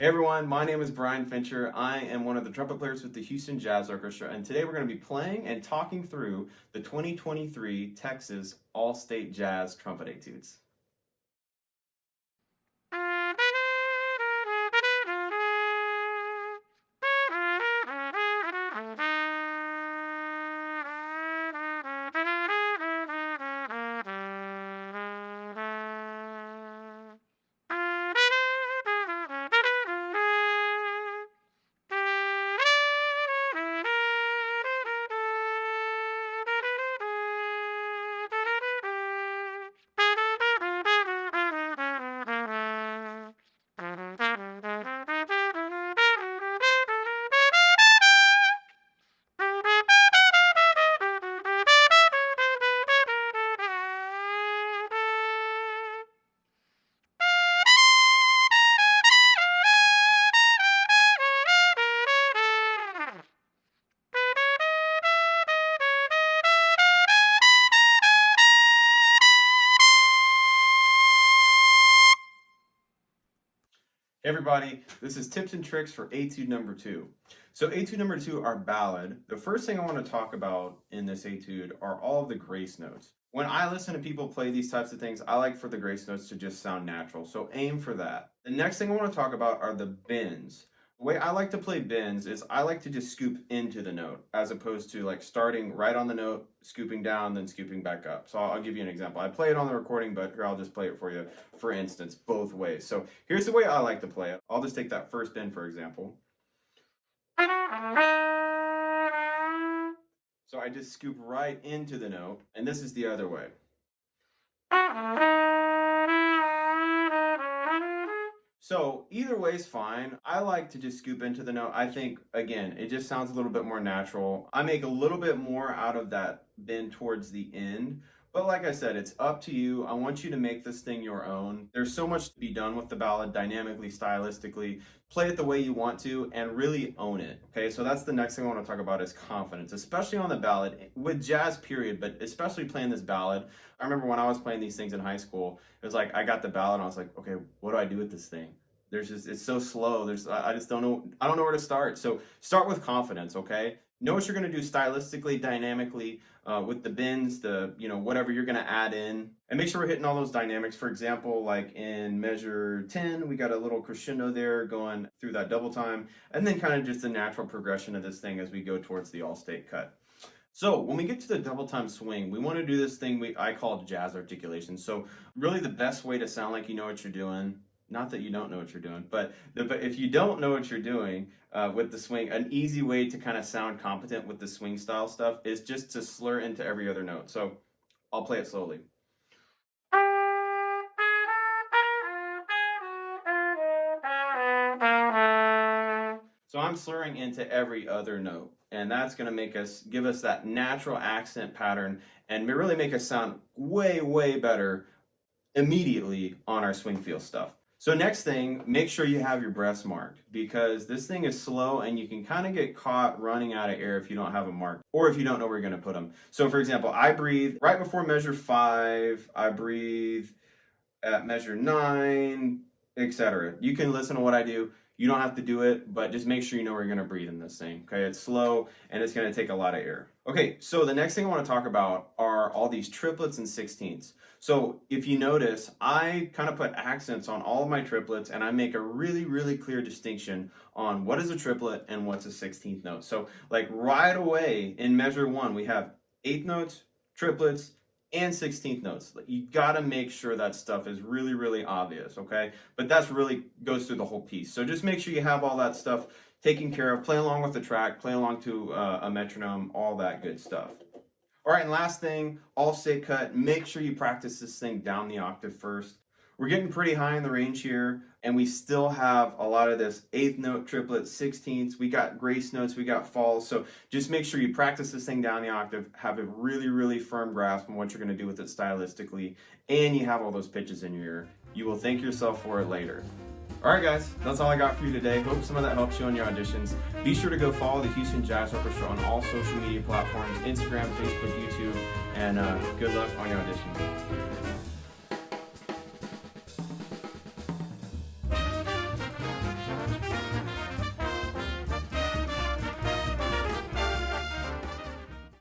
everyone, my name is Brian Fincher. I am one of the trumpet players with the Houston Jazz Orchestra, and today we're going to be playing and talking through the 2023 Texas All-State Jazz Trumpet Etudes. Hey everybody, this is tips and tricks for Etude number 2. So Etude number 2, our ballad. The first thing I want to talk about in this Etude are all of the grace notes. When I listen to people play these types of things, I like for the grace notes to just sound natural, so aim for that. The next thing I want to talk about are the bends. The way I like to play bends is I like to just scoop into the note as opposed to like starting right on the note, scooping down, then scooping back up. So I'll give you an example. I play it on the recording, but here I'll just play it for you, for instance, both ways. So here's the way I like to play it. I'll just take that first bend, for example. So I just scoop right into the note, and this is the other way. So either way is fine. I like to just scoop into the note. I think, again, it just sounds a little bit more natural. I make a little bit more out of that bend towards the end. But like I said, it's up to you. I want you to make this thing your own. There's so much to be done with the ballad, dynamically, stylistically. Play it the way you want to and really own it. Okay, so that's the next thing I want to talk about is confidence, especially on the ballad, with jazz period, but especially playing this ballad. I remember when I was playing these things in high school, it was like I got the ballad and I was like, okay, what do I do with this thing? It's so slow. I just don't know. I don't know where to start. So start with confidence, okay? Know what you're going to do stylistically, dynamically, with the bends, whatever you're going to add in. And make sure we're hitting all those dynamics. For example, like in measure 10, we got a little crescendo there going through that double time. And then kind of just the natural progression of this thing as we go towards the all-state cut. So when we get to the double time swing, we want to do this thing I call jazz articulations. So really the best way to sound like you know what you're doing, not that you don't know what you're doing, but if you don't know what you're doing with the swing, an easy way to kind of sound competent with the swing style stuff is just to slur into every other note. So I'll play it slowly. So I'm slurring into every other note, and that's going to give us that natural accent pattern and really make us sound way, way better immediately on our swing feel stuff. So next thing, make sure you have your breaths marked because this thing is slow and you can kind of get caught running out of air if you don't have them marked or if you don't know where you're going to put them. So for example, I breathe right before measure 5, I breathe at measure 9, etc. You can listen to what I do. You don't have to do it, but just make sure you know where you're going to breathe in this thing. Okay, it's slow and it's going to take a lot of air. Okay, so the next thing I want to talk about are all these triplets and sixteenths. So if you notice, I kind of put accents on all of my triplets and I make a really, really clear distinction on what is a triplet and what's a 16th note. So like right away in measure 1, we have 8th notes, triplets, and 16th notes. You got to make sure that stuff is really, really obvious, okay? But that's really goes through the whole piece. So just make sure you have all that stuff taken care of. Play along with the track, play along to a metronome, all that good stuff. All right, and last thing, all-state cut. Make sure you practice this thing down the octave first. We're getting pretty high in the range here, and we still have a lot of this 8th note, triplets, 16ths. We got grace notes, we got falls. So just make sure you practice this thing down the octave, have a really, really firm grasp on what you're going to do with it stylistically, and you have all those pitches in your ear. You will thank yourself for it later. All right, guys, that's all I got for you today. Hope some of that helps you on your auditions. Be sure to go follow the Houston Jazz Orchestra on all social media platforms, Instagram, Facebook, YouTube, and good luck on your auditions.